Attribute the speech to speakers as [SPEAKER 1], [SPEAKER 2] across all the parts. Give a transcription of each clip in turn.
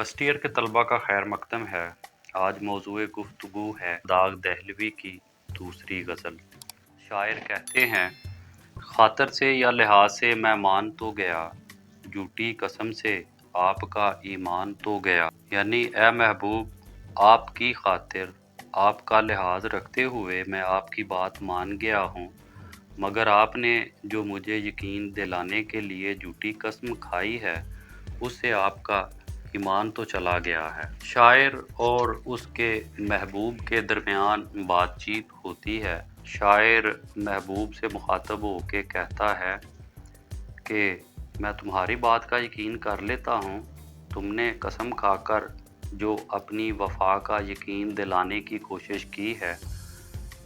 [SPEAKER 1] First year के तलबा का खैर मकदम है। आज मौजूए गुफ्तगू है दाग दहलवी की दूसरी गज़ल। शायर कहते हैं, खातर से या लिहाज से मैं मान तो गया, झूठी कसम से आपका ईमान तो गया। यानी ए महबूब, आपकी खातिर आपका लिहाज रखते हुए मैं आपकी बात मान गया हूँ, मगर आपने जो मुझे यकीन दिलाने के लिए झूठी कसम खाई है उससे आपका ईमान तो चला गया है। शायर और उसके महबूब के दरमियान बातचीत होती है। शायर महबूब से मुखातब होके कहता है कि मैं तुम्हारी बात का यकीन कर लेता हूँ, तुमने कसम खाकर जो अपनी वफा का यकीन दिलाने की कोशिश की है,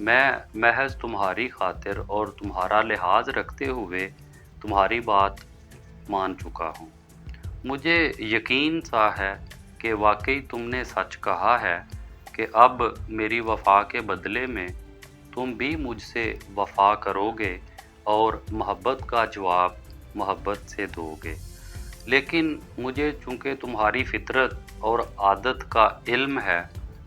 [SPEAKER 1] मैं महज तुम्हारी खातिर और तुम्हारा लिहाज रखते हुए तुम्हारी बात मान चुका हूँ। मुझे यकीन सा है कि वाकई तुमने सच कहा है कि अब मेरी वफा के बदले में तुम भी मुझसे वफा करोगे और मोहब्बत का जवाब मोहब्बत से दोगे। लेकिन मुझे चूँकि तुम्हारी फितरत और आदत का इल्म है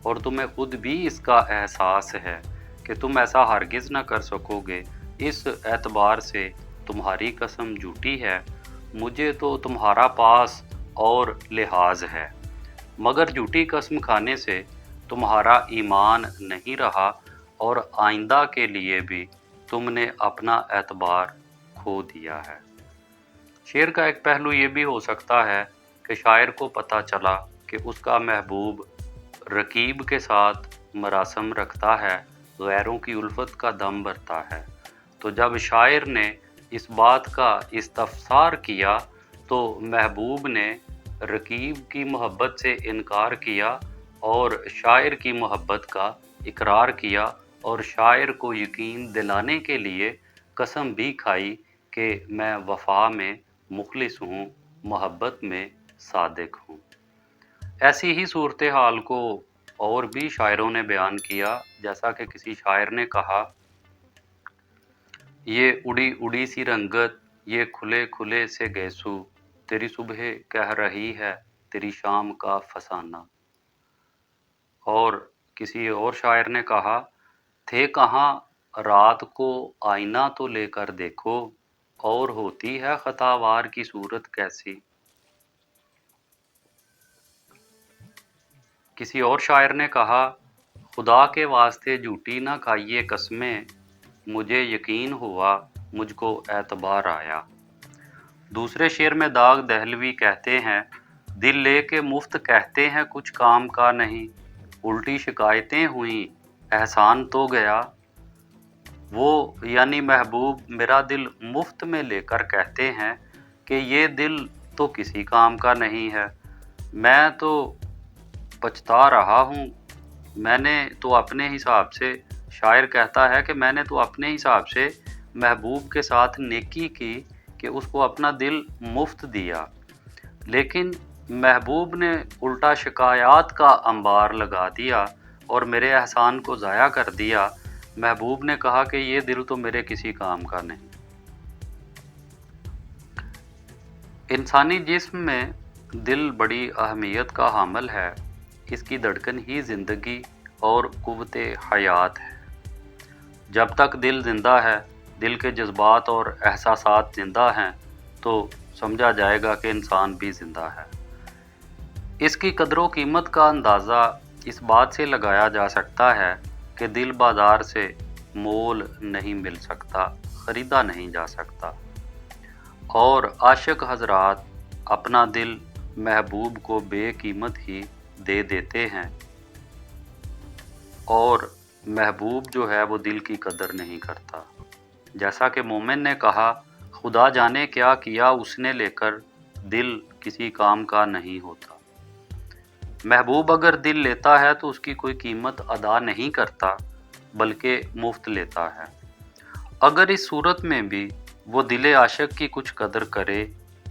[SPEAKER 1] और तुम्हें खुद भी इसका एहसास है कि तुम ऐसा हरगिज़ न कर सकोगे, इस एतबार से तुम्हारी कसम झूठी है। मुझे तो तुम्हारा पास और लिहाज है, मगर झूठी कसम खाने से तुम्हारा ईमान नहीं रहा और आइंदा के लिए भी तुमने अपना एतबार खो दिया है। शेर का एक पहलू ये भी हो सकता है कि शायर को पता चला कि उसका महबूब रकीब के साथ मरासम रखता है, गैरों की उल्फत का दम भरता है। तो जब शायर ने इस बात का इस्तफसार किया तो महबूब ने रकीब की मोहब्बत से इनकार किया और शायर की मोहब्बत का इकरार किया और शायर को यकीन दिलाने के लिए कसम भी खाई कि मैं वफा में मुखलिस हूँ, मोहब्बत में सादिक हूँ। ऐसी ही सूरत हाल को और भी शायरों ने बयान किया। जैसा कि किसी शायर ने कहा, ये उड़ी उड़ी सी रंगत, ये खुले खुले से गैसू, तेरी सुबह कह रही है तेरी शाम का फसाना। और किसी और शायर ने कहा, थे कहाँ रात को आईना तो लेकर देखो, और होती है खतावार की सूरत कैसी। किसी और शायर ने कहा, खुदा के वास्ते झूठी ना खाइए कस्में, मुझे यकीन हुआ मुझको एतबार आया। दूसरे शेर में दाग दहलवी कहते हैं, दिल लेके मुफ्त कहते हैं कुछ काम का नहीं, उल्टी शिकायतें हुई एहसान तो गया। वो यानी महबूब मेरा दिल मुफ्त में लेकर कहते हैं कि ये दिल तो किसी काम का नहीं है, मैं तो पछता रहा हूँ। मैंने तो अपने हिसाब से, शायर कहता है कि मैंने तो अपने हिसाब से महबूब के साथ नेकी की कि उसको अपना दिल मुफ्त दिया, लेकिन महबूब ने उल्टा शिकायत का अंबार लगा दिया और मेरे एहसान को ज़ाया कर दिया। महबूब ने कहा कि ये दिल तो मेरे किसी काम का नहीं। इंसानी जिस्म में दिल बड़ी अहमियत का हामिल है। इसकी धड़कन ही ज़िंदगी और क़ुव्वते हयात है। जब तक दिल ज़िंदा है, दिल के जज्बात और एहसासात ज़िंदा हैं, तो समझा जाएगा कि इंसान भी ज़िंदा है। इसकी कदर व कीमत का अंदाज़ा इस बात से लगाया जा सकता है कि दिल बाज़ार से मोल नहीं मिल सकता, ख़रीदा नहीं जा सकता, और आशिक हज़रात अपना दिल महबूब को बेकीमत ही दे देते हैं और महबूब जो है वो दिल की कदर नहीं करता। जैसा कि मोमिन ने कहा, खुदा जाने क्या किया उसने लेकर, दिल किसी काम का नहीं होता। महबूब अगर दिल लेता है तो उसकी कोई कीमत अदा नहीं करता, बल्कि मुफ्त लेता है। अगर इस सूरत में भी वो दिल आशिक की कुछ कदर करे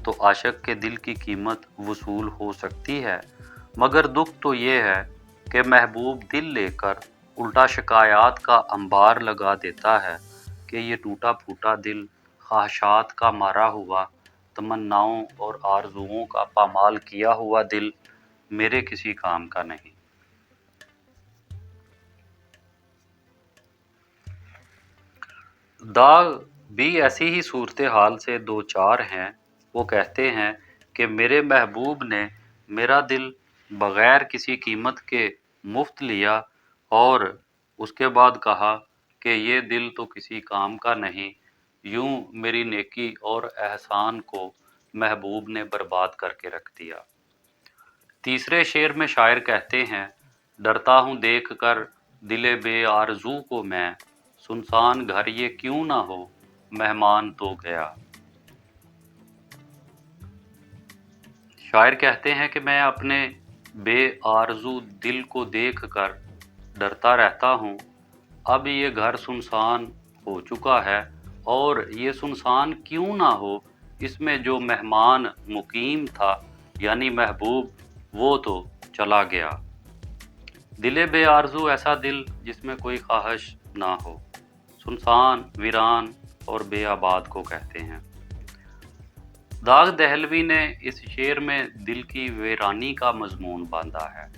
[SPEAKER 1] तो आशिक के दिल की कीमत वसूल हो सकती है, मगर दुख तो ये है कि महबूब दिल लेकर उल्टा शिकायत का अंबार लगा देता है कि ये टूटा फूटा दिल, ख्वाहिशात का मारा हुआ, तमन्नाओं और आरजुओं का पामाल किया हुआ दिल मेरे किसी काम का नहीं। दाग भी ऐसी ही सूरत हाल से दो चार हैं। वो कहते हैं कि मेरे महबूब ने मेरा दिल बग़ैर किसी कीमत के मुफ्त लिया और उसके बाद कहा कि ये दिल तो किसी काम का नहीं। यूं मेरी नेकी और एहसान को महबूब ने बर्बाद करके रख दिया। तीसरे शेर में शायर कहते हैं, डरता हूँ देख कर दिले बे आरज़ू को मैं, सुनसान घर ये क्यों ना हो, मेहमान तो गया। शायर कहते हैं कि मैं अपने बे आरज़ू दिल को देख कर डरता रहता हूँ। अब ये घर सुनसान हो चुका है और ये सुनसान क्यों ना हो, इसमें जो मेहमान मुकीम था यानी महबूब, वो तो चला गया। दिले बे आरज़ू ऐसा दिल जिसमें कोई ख्वाहिश ना हो, सुनसान, वीरान और बेआबाद को कहते हैं। दाग दहलवी ने इस शेर में दिल की वीरानी का मजमून बांधा है।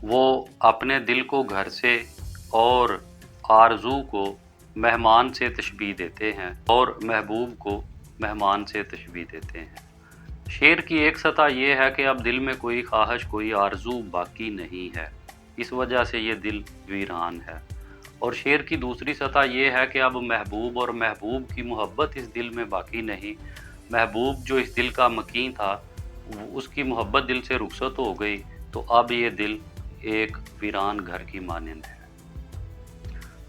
[SPEAKER 1] वो अपने दिल को घर से और आरज़ू को मेहमान से तशबीह देते हैं और महबूब को मेहमान से तशबीह देते हैं। शेर की एक सतह ये है कि अब दिल में कोई ख्वाहिश, कोई आरज़ू बाकी नहीं है, इस वजह से ये दिल वीरान है। और शेर की दूसरी सतह ये है कि अब महबूब और महबूब की मोहब्बत इस दिल में बाकी नहीं। महबूब जो इस दिल का मकीन था, उसकी मोहब्बत दिल से रुखसत हो गई, तो अब ये दिल एक वीरान घर की मानंद है।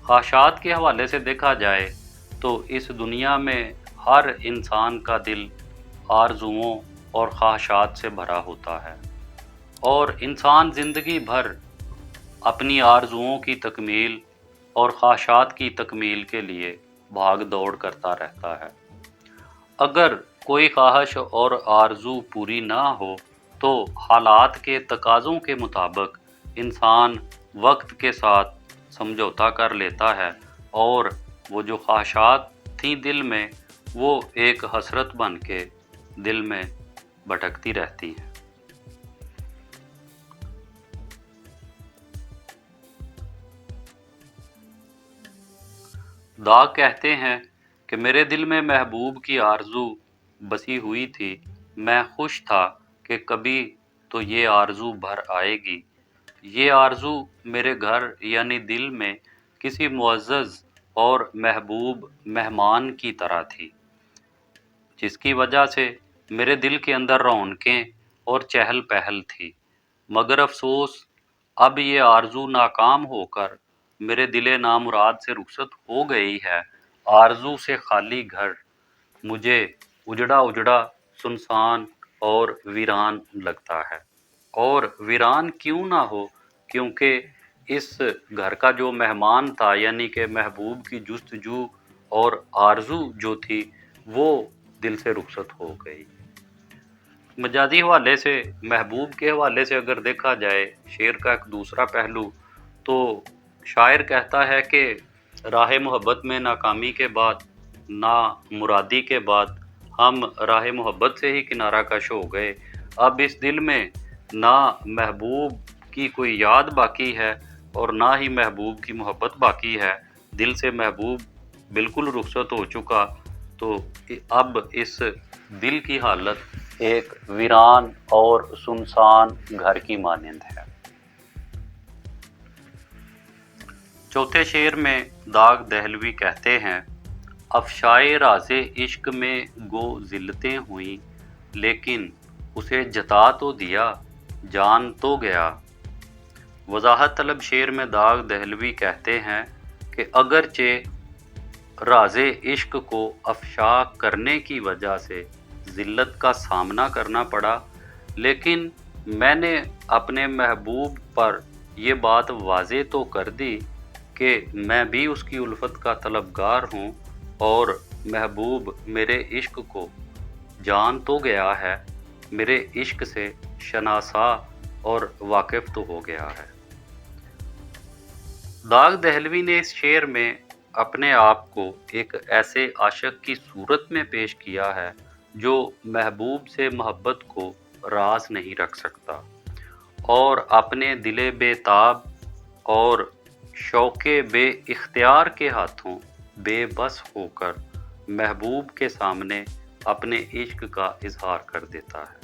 [SPEAKER 1] ख्वाहिशात के हवाले से देखा जाए तो इस दुनिया में हर इंसान का दिल आरज़ुओं और ख्वाहिशात से भरा होता है और इंसान ज़िंदगी भर अपनी आरज़ुओं की तकमील और ख्वाहिशात की तकमील के लिए भाग दौड़ करता रहता है। अगर कोई ख्वाहिश और आरज़ू पूरी ना हो तो हालात के तकाज़ों के मुताबिक इंसान वक्त के साथ समझौता कर लेता है और वो जो ख्वाहिशात थी दिल में, वो एक हसरत बन के दिल में भटकती रहती हैं। दाग कहते हैं कि मेरे दिल में महबूब की आरज़ू बसी हुई थी। मैं खुश था कि कभी तो ये आरज़ू भर आएगी। ये आरज़ू मेरे घर यानी दिल में किसी मुअज़्ज़ज़ और महबूब मेहमान की तरह थी, जिसकी वजह से मेरे दिल के अंदर रौनकें और चहल पहल थी। मगर अफ़सोस, अब ये आरज़ू नाकाम होकर मेरे दिले नामुराद से रुखसत हो गई है। आरज़ू से खाली घर मुझे उजड़ा उजड़ा, सुनसान और वीरान लगता है। और वीरान क्यों ना हो, क्योंकि इस घर का जो मेहमान था यानी कि महबूब की जुस्तजू और आरज़ू जो थी, वो दिल से रुखसत हो गई। मजाजी हवाले से, महबूब के हवाले से अगर देखा जाए शेर का एक दूसरा पहलू, तो शायर कहता है कि राह मोहब्बत में नाकामी के बाद, ना मुरादी के बाद, हम राह मोहब्बत से ही किनारा कश हो गए। अब इस दिल में ना महबूब की कोई याद बाकी है और ना ही महबूब की मोहब्बत बाकी है। दिल से महबूब बिल्कुल रुखसत हो चुका, तो अब इस दिल की हालत एक वीरान और सुनसान घर की मानंद है। चौथे शेर में दाग दहलवी कहते हैं, अफशाए राज़े इश्क में गो जिल्लतें हुई, लेकिन उसे जता तो दिया, जान तो गया। वजाहत तलब शेर में दाग दहलवी कहते हैं कि अगरचे राज़े इश्क को अफशा करने की वजह से ज़िल्लत का सामना करना पड़ा, लेकिन मैंने अपने महबूब पर ये बात वाज़े तो कर दी कि मैं भी उसकी उल्फत का तलबगार हूँ और महबूब मेरे इश्क को जान तो गया है, मेरे इश्क से शनासा और वाकिफ़ तो हो गया है। दाग दहलवी ने इस शेर में अपने आप को एक ऐसे आशिक की सूरत में पेश किया है जो महबूब से मोहब्बत को راز نہیں رکھ سکتا اور اپنے دل بےتاب اور شوق بے اختیار کے ہاتھوں بے بس ہو کر محبوب کے سامنے اپنے عشق کا اظہار کر دیتا ہے۔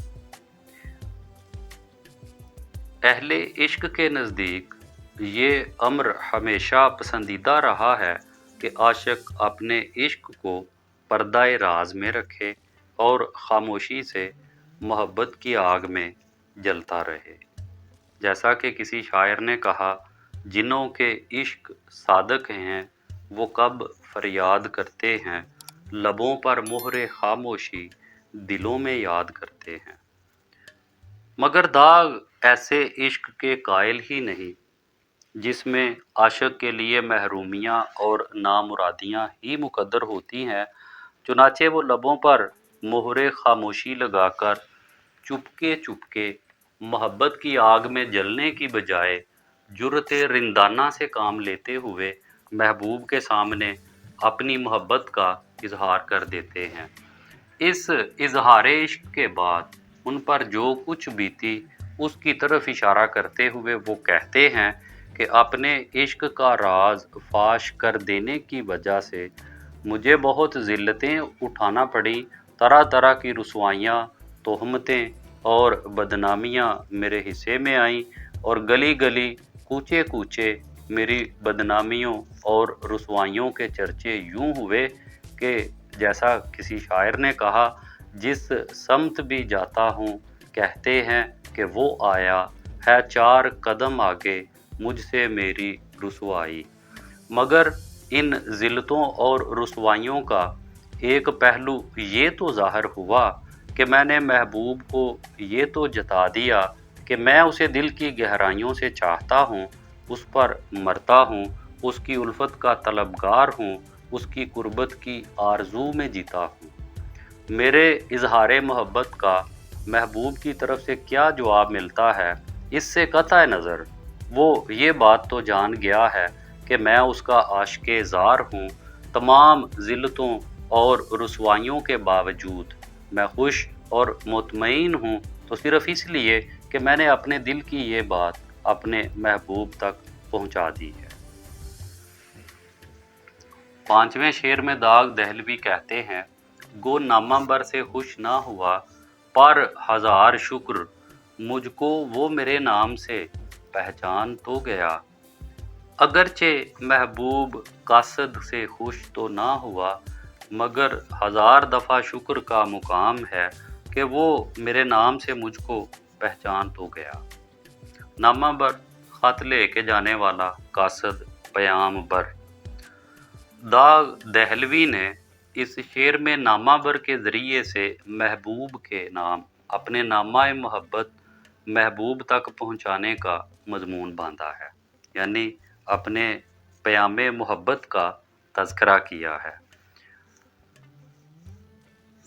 [SPEAKER 1] اہل عشق کے نزدیک یہ امر ہمیشہ پسندیدہ رہا ہے کہ عاشق اپنے عشق کو پردہ راز میں رکھے اور خاموشی سے محبت کی آگ میں جلتا رہے۔ جیسا کہ کسی شاعر نے کہا، جنہوں کے عشق صادق ہیں وہ کب فریاد کرتے ہیں، لبوں پر مہر خاموشی دلوں میں یاد کرتے ہیں۔ مگر داغ ایسے عشق کے قائل ہی نہیں جس میں عاشق کے لیے محرومیاں اور نامرادیاں ہی مقدر ہوتی ہیں۔ چنانچہ وہ لبوں پر مہر خاموشی لگا کر چپکے محبت کی آگ میں جلنے کی بجائے جرأت رندانہ سے کام لیتے ہوئے محبوب کے سامنے اپنی محبت کا اظہار کر دیتے ہیں۔ اس اظہار عشق کے بعد ان پر جو کچھ بیتی اس کی طرف اشارہ کرتے ہوئے وہ کہتے ہیں کہ اپنے عشق کا راز فاش کر دینے کی وجہ سے مجھے بہت ذلتیں اٹھانا پڑیں، طرح طرح کی رسوائیاں، تہمتیں اور بدنامیاں میرے حصے میں آئیں، اور گلی گلی کوچے کوچے میری بدنامیوں اور رسوائیوں کے چرچے یوں ہوئے کہ جیسا کسی شاعر نے کہا، جس سمت بھی جاتا ہوں کہتے ہیں کہ وہ آیا ہے 4 قدم آگے مجھ سے میری رسوائی۔ مگر ان ذلتوں اور رسوائیوں کا ایک پہلو یہ تو ظاہر ہوا کہ میں نے محبوب کو یہ تو جتا دیا کہ میں اسے دل کی گہرائیوں سے چاہتا ہوں، اس پر مرتا ہوں، اس کی الفت کا طلبگار ہوں، اس کی قربت کی آرزو میں جیتا ہوں۔ میرے اظہار محبت کا محبوب کی طرف سے کیا جواب ملتا ہے، اس سے قطع نظر وہ یہ بات تو جان گیا ہے کہ میں اس کا عاشق زار ہوں۔ تمام ذلتوں اور رسوائیوں کے باوجود میں خوش اور مطمئن ہوں، تو صرف اس لیے کہ میں نے اپنے دل کی یہ بات اپنے محبوب تک پہنچا دی ہے۔ 5ویں شعر میں داغ دہلوی کہتے ہیں، گو نامہ بر سے خوش نہ ہوا پر ہزار شکر، مجھ کو وہ میرے نام سے پہچان تو گیا۔ اگرچہ محبوب قاصد سے خوش تو نہ ہوا، مگر 1000 دفعہ شکر کا مقام ہے کہ وہ میرے نام سے مجھ کو پہچان تو گیا۔ نامہ بر، خط لے کے جانے والا، قاصد، پیام بر۔ داغ دہلوی نے اس شعر میں نامہ بر کے ذریعے سے محبوب کے نام اپنے نامہ محبت محبوب تک پہنچانے کا مضمون باندھا ہے، یعنی اپنے پیام محبت کا تذکرہ کیا ہے۔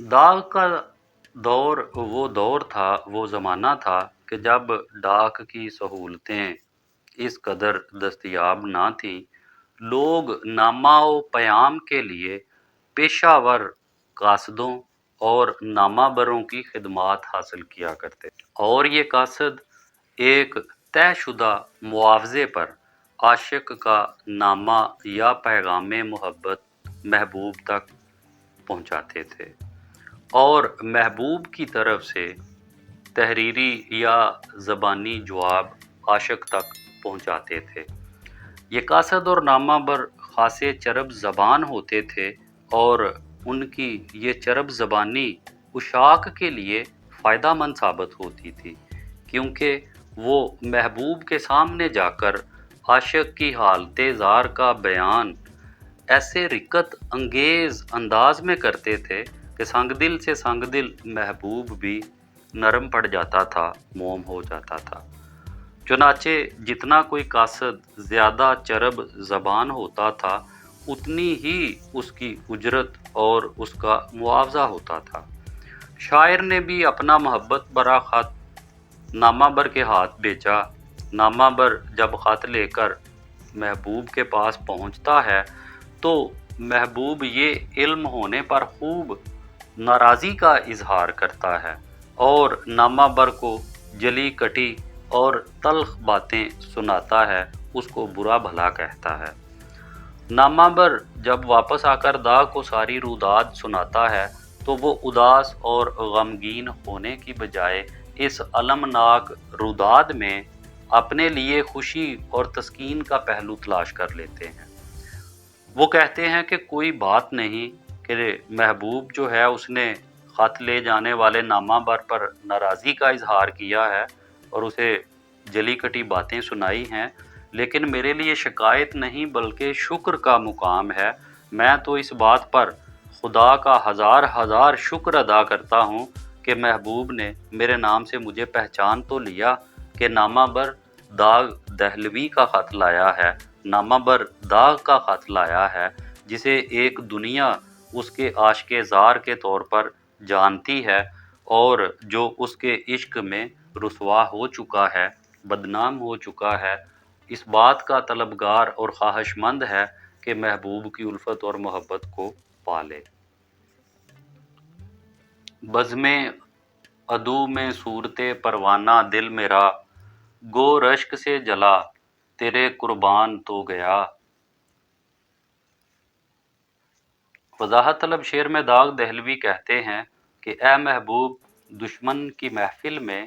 [SPEAKER 1] داغ کا دور وہ دور تھا، وہ زمانہ تھا کہ جب ڈاک کی سہولتیں اس قدر دستیاب نہ تھیں۔ لوگ نامہ و پیام کے لیے پیشہ ور قاصدوں اور نامہ بروں کی خدمات حاصل کیا کرتے تھے، اور یہ قاصد ایک طے شدہ معاوضے پر عاشق کا نامہ یا پیغام محبت محبوب تک پہنچاتے تھے، اور محبوب کی طرف سے تحریری یا زبانی جواب عاشق تک پہنچاتے تھے۔ یہ قاصد اور نامہ بر خاصے چرب زبان ہوتے تھے، اور ان کی یہ چرب زبانی عشاق کے لیے فائدہ مند ثابت ہوتی تھی، کیونکہ وہ محبوب کے سامنے جا کر عاشق کی حالت زار کا بیان ایسے رقت انگیز انداز میں کرتے تھے کہ سنگ دل سے سنگ دل محبوب بھی نرم پڑ جاتا تھا، موم ہو جاتا تھا۔ چنانچہ جتنا کوئی قاصد زیادہ چرب زبان ہوتا تھا، اتنی ہی اس کی اجرت اور اس کا معاوضہ ہوتا تھا۔ شاعر نے بھی اپنا محبت برا خط نامہ بر کے ہاتھ بھیجا۔ نامہ بر جب خط لے کر محبوب کے پاس پہنچتا ہے تو محبوب یہ علم ہونے پر خوب ناراضی کا اظہار کرتا ہے اور نامہ بر کو جلی کٹی اور تلخ باتیں سناتا ہے اس کو برا بھلا کہتا ہے۔ نامہ بر جب واپس آ کر داغ کو ساری روداد سناتا ہے تو وہ اداس اور غمگین ہونے کی بجائے اس المناک روداد میں اپنے لیے خوشی اور تسکین کا پہلو تلاش کر لیتے ہیں۔ وہ کہتے ہیں کہ کوئی بات نہیں کہ محبوب جو ہے اس نے خط لے جانے والے نامہ بر پر ناراضی کا اظہار کیا ہے اور اسے جلی کٹی باتیں سنائی ہیں، لیکن میرے لیے شکایت نہیں بلکہ شکر کا مقام ہے۔ میں تو اس بات پر خدا کا ہزار ہزار شکر ادا کرتا ہوں کہ محبوب نے میرے نام سے مجھے پہچان تو لیا کہ نامہ بر داغ دہلوی کا خط لایا ہے، نامہ بر داغ کا خط لایا ہے جسے ایک دنیا اس کے عاشق زار کے طور پر جانتی ہے اور جو اس کے عشق میں رسوا ہو چکا ہے، بدنام ہو چکا ہے، اس بات کا طلبگار اور خواہش مند ہے کہ محبوب کی الفت اور محبت کو پالے۔ بزم عدو میں صورت پروانہ دل میرا، گو رشک سے جلا تیرے قربان تو گیا۔ وضاحت طلب شعر میں داغ دہلوی کہتے ہیں کہ اے محبوب، دشمن کی محفل میں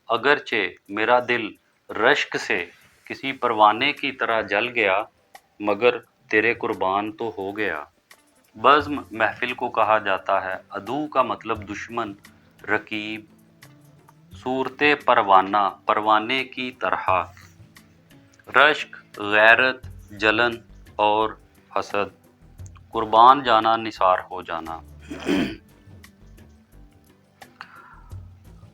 [SPEAKER 1] اگرچہ میرا دل رشک سے کسی پروانے کی طرح جل گیا مگر تیرے قربان تو ہو گیا۔ بزم محفل کو کہا جاتا ہے، عدو کا مطلب دشمن، رقیب، صورت پروانہ پروانے کی طرح، رشک غیرت، جلن اور حسد، قربان جانا نثار ہو جانا۔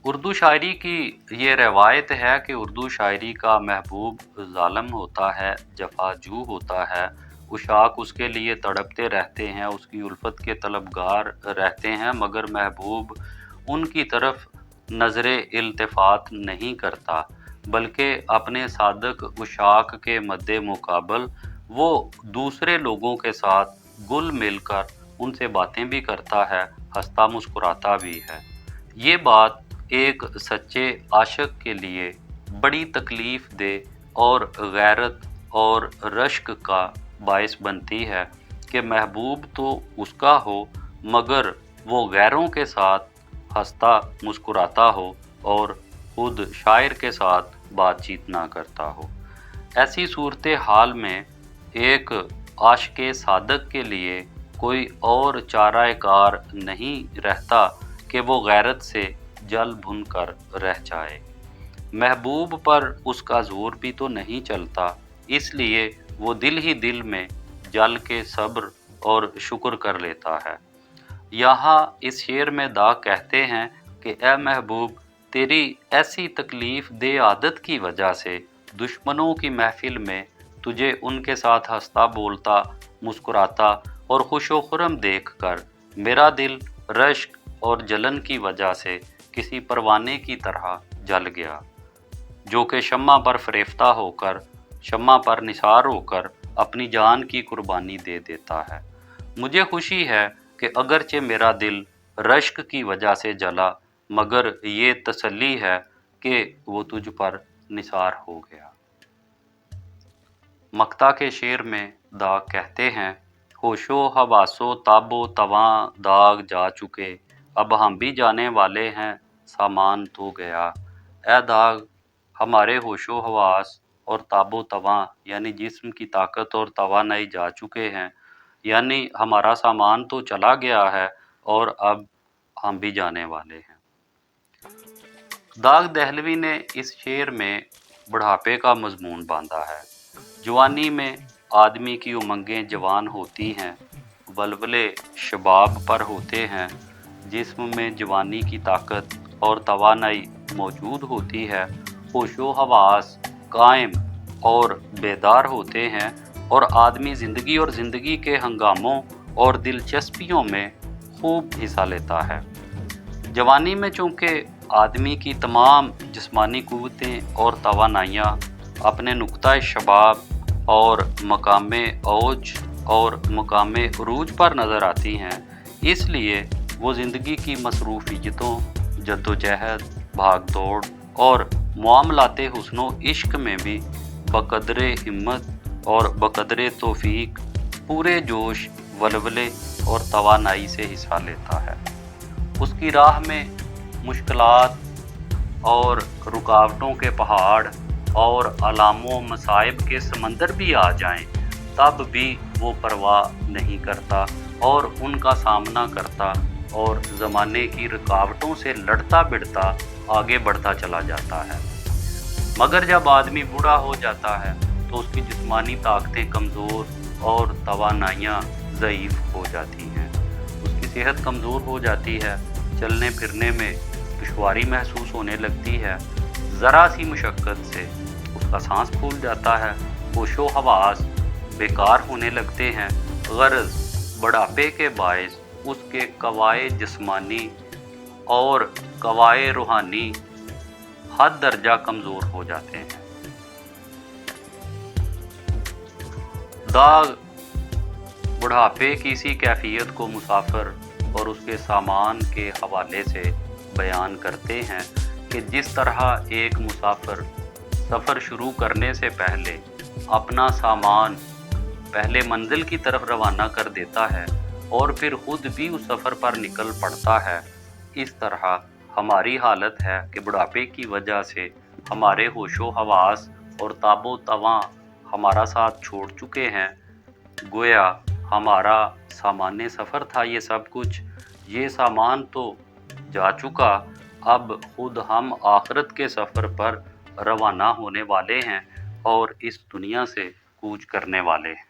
[SPEAKER 1] اردو شاعری کی یہ روایت ہے کہ اردو شاعری کا محبوب ظالم ہوتا ہے، جفاجو ہوتا ہے، عشاق اس کے لیے تڑپتے رہتے ہیں، اس کی الفت کے طلبگار رہتے ہیں، مگر محبوب ان کی طرف نظر التفات نہیں کرتا بلکہ اپنے صادق عشاق کے مد مقابل وہ دوسرے لوگوں کے ساتھ گل مل کر ان سے باتیں بھی کرتا ہے، ہنستا مسکراتا بھی ہے۔ یہ بات ایک سچے عاشق کے لیے بڑی تکلیف دہ اور غیرت اور رشک کا باعث بنتی ہے کہ محبوب تو اس کا ہو مگر وہ غیروں کے ساتھ ہنستا مسکراتا ہو اور خود شاعر کے ساتھ بات چیت نہ کرتا ہو۔ ایسی صورتحال میں ایک عاشق صادق کے لیے کوئی اور چارہ کار نہیں رہتا کہ وہ غیرت سے جل بھن کر رہ جائے۔ محبوب پر اس کا زور بھی تو نہیں چلتا، اس لیے وہ دل ہی دل میں جل کے صبر اور شکر کر لیتا ہے۔ یہاں اس شعر میں داغ کہتے ہیں کہ اے محبوب، تیری ایسی تکلیف دہ عادت کی وجہ سے دشمنوں کی محفل میں تجھے ان کے ساتھ ہنستا بولتا مسکراتا اور خوش و خرم دیکھ کر میرا دل رشک اور جلن کی وجہ سے کسی پروانے کی طرح جل گیا، جو کہ شمع پر فریفتہ ہو کر، شمع پر نثار ہو کر اپنی جان کی قربانی دے دیتا ہے۔ مجھے خوشی ہے کہ اگرچہ میرا دل رشک کی وجہ سے جلا مگر یہ تسلی ہے کہ وہ تجھ پر نثار ہو گیا۔ مقطع کے شعر میں داغ کہتے ہیں، ہوش و حواس و تاب و تواں داغ جا چکے، اب ہم بھی جانے والے ہیں، سامان تو گیا۔ اے داغ، ہمارے ہوش و حواس اور تاب و تواں یعنی جسم کی طاقت اور توانائی جا چکے ہیں، یعنی ہمارا سامان تو چلا گیا ہے اور اب ہم بھی جانے والے ہیں۔ داغ دہلوی نے اس شعر میں بڑھاپے کا مضمون باندھا ہے۔ جوانی میں آدمی کی امنگیں جوان ہوتی ہیں، ولولے شباب پر ہوتے ہیں، جسم میں جوانی کی طاقت اور توانائی موجود ہوتی ہے، ہوش و حواس قائم اور بیدار ہوتے ہیں اور آدمی زندگی اور زندگی کے ہنگاموں اور دلچسپیوں میں خوب حصہ لیتا ہے۔ جوانی میں چونکہ آدمی کی تمام جسمانی قوتیں اور توانائیاں اپنے نقطۂ شباب اور مقام اوج اور مقام عروج پر نظر آتی ہیں، اس لیے وہ زندگی کی مصروفیتوں، जद्दोजहद, भाग दौड़ और मामलाते हुस्नो इश्क में भी बकदरे हिम्मत और बकदरे तौफीक पूरे जोश, वलवले और तवानाई से हिस्सा लेता है। उसकी राह में मुश्किलात और रुकावटों के पहाड़ और अलामों मसाइब के समंदर भी आ जाएं, तब भी वो परवाह नहीं करता और उनका सामना करता और ज़माने की रुकावटों से लड़ता भिड़ता आगे बढ़ता चला जाता है। मगर जब आदमी बूढ़ा हो जाता है तो उसकी जिस्मानी ताकतें कमज़ोर और तवानाइयाँ ज़ईफ़ हो जाती हैं। उसकी सेहत कमज़ोर हो जाती है, चलने फिरने में दुश्वारी महसूस होने लगती है। ज़रा सी मुशक्क़त से उसका सांस फूल जाता है, होशो हवास बेकार होने लगते हैं। गर्ज़ बुढ़ापे के बायस उसके कवाए जिस्मानी और कवाए रूहानी हद दर्जा कमज़ोर हो जाते हैं। दाग बुढ़ापे की इसी कैफियत को मुसाफिर और उसके सामान के हवाले से बयान करते हैं कि जिस तरह एक मुसाफिर सफ़र शुरू करने से पहले अपना सामान पहले मंजिल की तरफ रवाना कर देता है और फिर खुद भी उस सफ़र पर निकल पड़ता है, इस तरह हमारी हालत है कि बुढ़ापे की वजह से हमारे होशो हवास और ताबो तवां हमारा साथ छोड़ चुके हैं। गोया हमारा सामान्य सफ़र था ये सब कुछ, ये सामान तो जा चुका, अब खुद हम आखिरत के सफ़र पर रवाना होने वाले हैं और इस दुनिया से कूच करने वाले हैं।